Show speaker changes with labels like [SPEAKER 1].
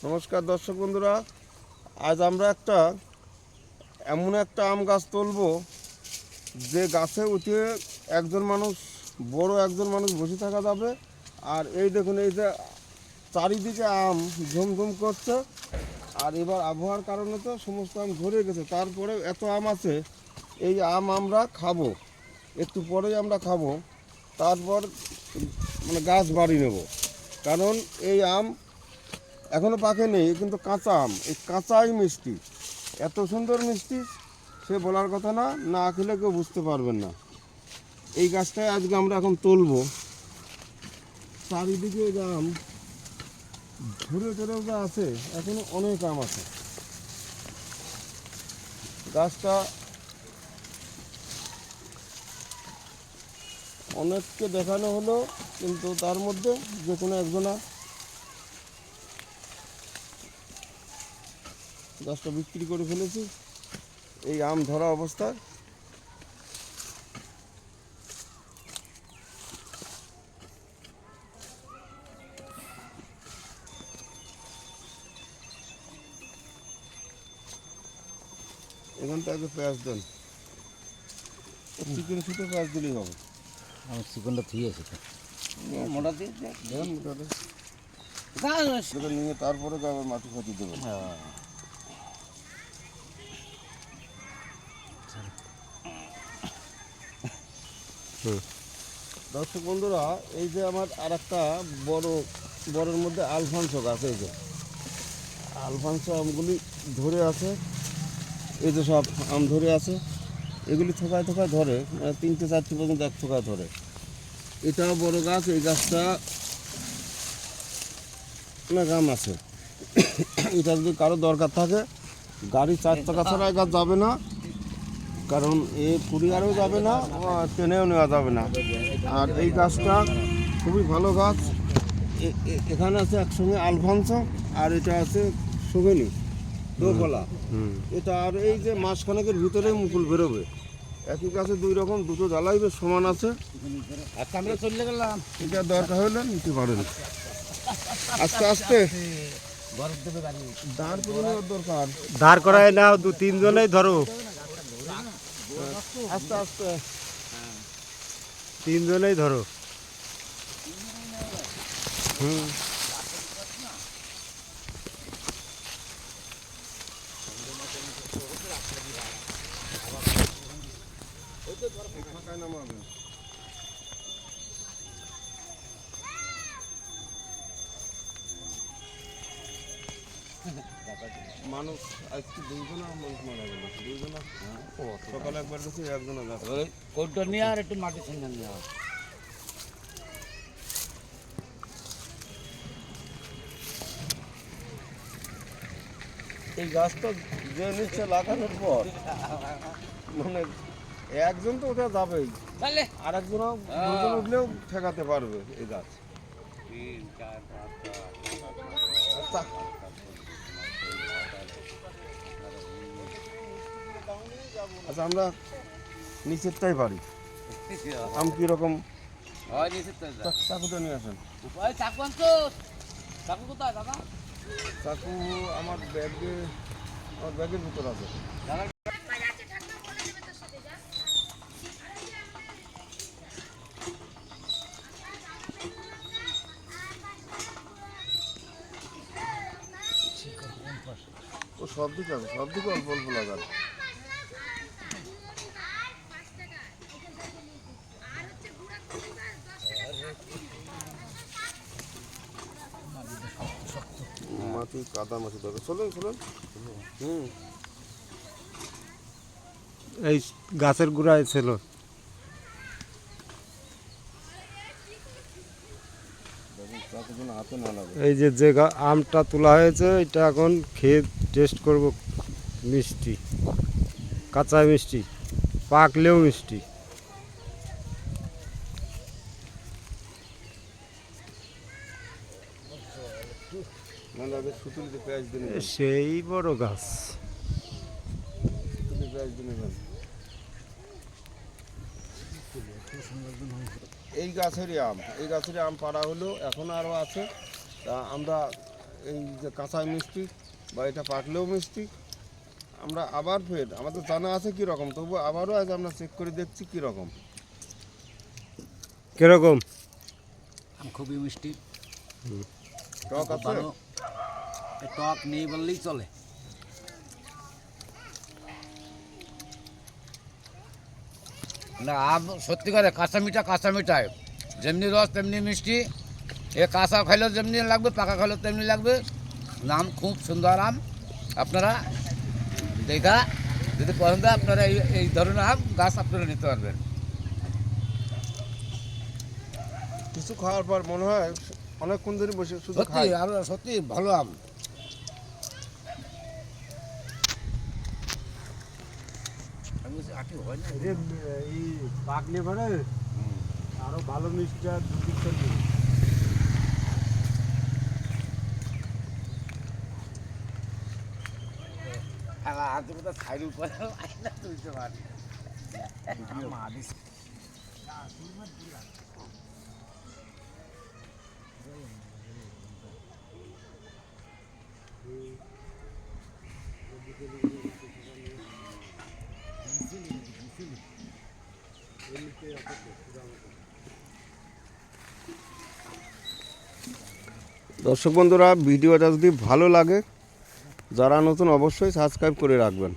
[SPEAKER 1] নমস্কার দর্শক বন্ধুরা, আজ আমরা এমন একটা আম গাছ তুলব যে গাছে উঠে বড় একজন মানুষ বসে থাকা যাবে। আর এই দেখুন, এই যে চারিদিকে আম ঝুমঝুম করছে, আর এবার আবহাওয়ার কারণে তো সমস্ত আম ঝরে গেছে, তারপরে এত আম আছে। এই আম আমরা খাবো, একটু পরেই আমরা খাবো, তারপর গাছ বাড়ি নেব। কারণ এই আম এখনও পাকে নেই, কিন্তু কাঁচা আম, এই কাঁচাই মিষ্টি, এত সুন্দর মিষ্টি সে বলার কথা না, না খেলে কেউ বুঝতে পারবেন না। এই গাছটায় আজকে আমরা এখন তুলব। চারিদিকে যে আম ঘুরে ঘুরেও যা আছে, এখনো অনেক আম আছে। গাছটা অনেককে দেখানো হলো, কিন্তু তার মধ্যে যে কোনো একজনা গাছটা বিক্রি করে ফেলেছি এই আম ধরা অবস্থায়। এখানটা আগে পেঁয়াজ দেন, চিকেন শুধু পেঁয়াজ দিলেই হবে।
[SPEAKER 2] আমার চিকেনটা ঠিক আছে তো
[SPEAKER 1] মোটা দিয়ে দেন, মোটাতে নিয়ে তারপরে আবার মাটি ফাটি দেবেন। দর্শক বন্ধুরা, এই যে আমার আর একটা বড়ের মধ্যে আলফানসো গাছ, এই যে আলফানসো আমগুলি ধরে আছে, এই যে সব আম ধরে আছে, এগুলি থোকায় থোকায় ধরে, 3-4টি পর্যন্ত এক থোকায় ধরে। এটাও বড় গাছ, এই গাছটা অনেক আম আছে। এটা যদি কারো দরকার থাকে, গাড়ি 4 চাকা ছাড়া গাছ যাবে না, কারণ এ কুরিয়ারেও যাবে না, ট্রেনেও নেওয়া যাবে না। আর এই গাছটা খুবই ভালো গাছ। এখানে আছে একসঙ্গে আলফানসো, আর এটা আছে সোভেনি দোফলা। এটা আর এই যে মাসখানেকের ভিতরে মুকুল বেরোবে। একই গাছে দুই রকম, দুটো জ্বালাই বেশ সমান আছে।
[SPEAKER 2] আমরা চলে গেলাম,
[SPEAKER 1] এটা দরকার হলে নিতে পারেন। আস্তে আস্তে দাঁড় করে নেওয়ার দরকার,
[SPEAKER 2] দাঁড় করায় নাও, 2-3 জনেই ধরো,
[SPEAKER 1] আস্তে আস্তে
[SPEAKER 2] 3 জনেই ধরো।
[SPEAKER 1] ফাঁকায় নামাবেন। মানুষ আজকে 2জনা মানুষ মারা গেল, 2জনা। সকালে একবার গেছে, একজনা গেছে।
[SPEAKER 2] কোটটা নিয়ে আর একটু মাটি ছিঙ্গা নিয়ে আও।
[SPEAKER 1] এই গাছটা যে নিচ্ছে লাগানোর পর একজন তো ওটা যাবেই, আর একজন উঠলেও ঠেকাতে পারবে এই গাছ। আচ্ছা, আমরা নিচেরটাই পারি। আম কিরকম? চাকুটা নিয়ে আসেন। চাকু আমার ব্যাগের ভিতর আছে। ও সব দিকে আছে, সব দিকে অল্প অল্প লাগানো। মাটি, কাদা মাটি দরকার। চলুন চলুন।
[SPEAKER 2] এই গাছের গোড়ায় ছিল।
[SPEAKER 1] হাতে না লাগে।
[SPEAKER 2] এই যে আমটা তোলা হয়েছে, এটা এখন খেয়ে টেস্ট করব। মিষ্টি, কাঁচা মিষ্টি, পাকলেও মিষ্টি। সেই বড় গাছ।
[SPEAKER 1] এই গাছেরই আম পাড়া হলো, এখন আরও আছে। তা আমরা এই যে কাঁচায় মিষ্টি বা এটা পাকলেও মিষ্টি। আমরা আবার ফের আমাদের জানা আছে কীরকম, তবু আবারও আজ আমরা চেক করে দেখছি কীরকম।
[SPEAKER 2] কিরকম?
[SPEAKER 3] খুবই মিষ্টি,
[SPEAKER 1] টক আছে?
[SPEAKER 3] ভালো। টক নেই বললেই চলে। না আম সত্যি করে কাঁচা মিঠাই, যেমনি রস তেমনি মিষ্টি। এ কাঁচা খাইলেও যেমনি লাগবে, পাকা খাইলেও তেমনি লাগবে। নাম খুব সুন্দর আম। আপনারা দেখা যদি পছন্দ হয় আপনারা এই ধরনের আম গাছ আপনারা নিতে পারবেন।
[SPEAKER 1] কিছু খাওয়ার পর মনে হয় অনেকক্ষণ ধরে বসে শুধু
[SPEAKER 3] সত্যি
[SPEAKER 1] খাই।
[SPEAKER 3] আর সত্যি ভালো আম। আমি বলছি আটি হয় না।
[SPEAKER 2] এই পাকলে পরে আরো ভালো মিষ্টি আর দুধ থাকবে।
[SPEAKER 3] খেলা হাতে কোথাও ছাইর উপরে আইনা তুলতে পারি।
[SPEAKER 1] দর্শক বন্ধুরা, ভিডিওটা যদি ভালো লাগে, যারা নতুন অবশ্যই সাবস্ক্রাইব করে রাখবেন।